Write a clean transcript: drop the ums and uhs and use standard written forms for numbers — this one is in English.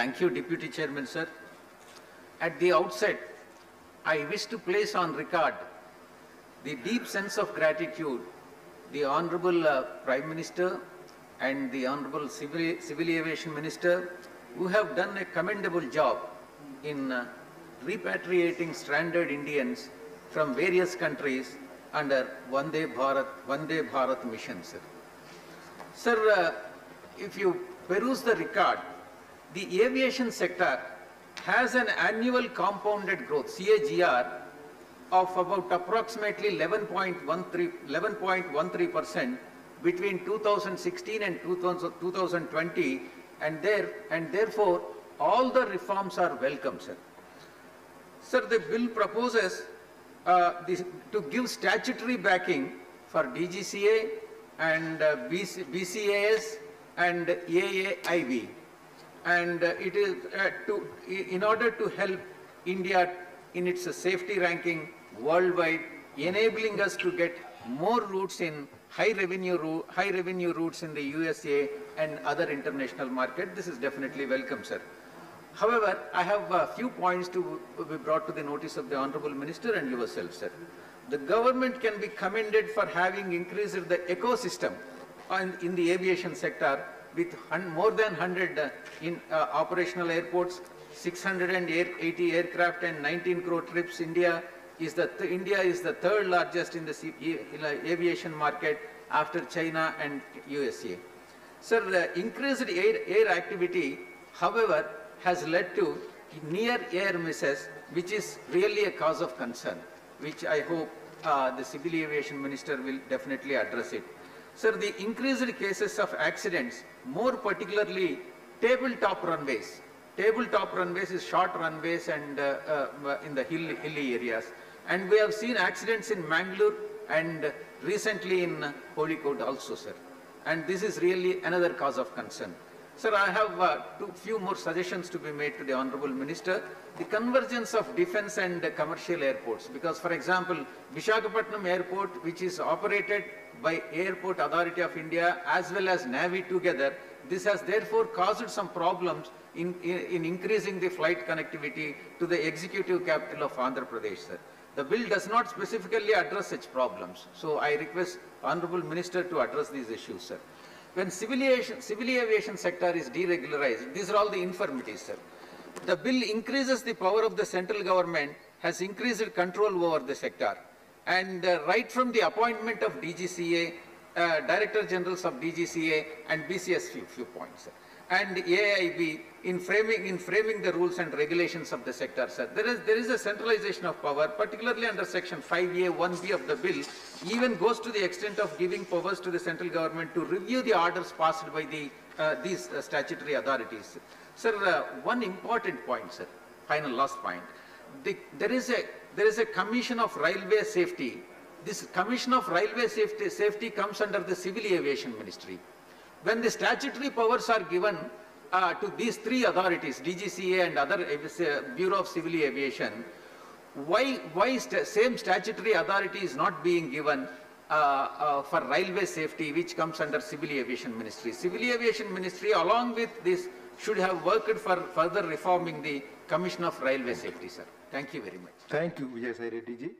Thank you, Deputy Chairman, sir. At the outset, I wish to place on record the deep sense of gratitude the Honorable Prime Minister and the Honorable Civil Aviation Minister, who have done a commendable job in repatriating stranded Indians from various countries under Vande Bharat mission, sir. Sir, if you peruse the record, the aviation sector has an annual compounded growth, CAGR, of about approximately 11.13% between 2016 and 2020, and therefore all the reforms are welcome, sir. Sir, the bill proposes to give statutory backing for DGCA and BCAS and AAIB, and it is in order to help India in its safety ranking worldwide, enabling us to get more routes in high revenue routes in the USA and other international market. This is definitely welcome, sir. However, I have a few points to be brought to the notice of the Honorable Minister and yourself, sir. The government can be commended for having increased the ecosystem in the aviation sector with more than 100 operational airports, 680 aircraft and 19 crore trips. India is the third largest in the aviation market after China and USA. Sir, the increased air activity, however, has led to near air misses, which is really a cause of concern, which I hope the Civil Aviation Minister will definitely address it. Sir, the increased cases of accidents, more particularly tabletop runways. Tabletop runways is short runways and in the hilly areas. And we have seen accidents in Mangalore and recently in Kozhikode also, sir. And this is really another cause of concern. Sir, I have few more suggestions to be made to the Honorable Minister. The convergence of defense and commercial airports, because for example, Visakhapatnam Airport, which is operated by Airport Authority of India as well as Navy together, this has therefore caused some problems in increasing the flight connectivity to the executive capital of Andhra Pradesh, sir. The bill does not specifically address such problems. So I request Honorable Minister to address these issues, sir. When civil aviation sector is deregularized, these are all the infirmities, sir. The bill increases the power of the central government, has increased control over the sector. And right from the appointment of DGCA, Director Generals of DGCA and BCS few points, sir. And AIB in framing the rules and regulations of the sector, sir. There is a centralization of power, particularly under Section 5A, 1B of the bill, even goes to the extent of giving powers to the central government to review the orders passed by these statutory authorities. Sir, one important point, sir, last point. There is a Commission of Railway Safety. This Commission of Railway Safety comes under the Civil Aviation Ministry. When the statutory powers are given to these three authorities, DGCA and other Bureau of Civil Aviation, why same statutory authority is not being given for railway safety, which comes under Civil Aviation Ministry? Civil Aviation Ministry, along with this, should have worked for further reforming the Commission of Railway Safety, sir. Thank you very much. Thank you, Vijay Sai Reddy ji.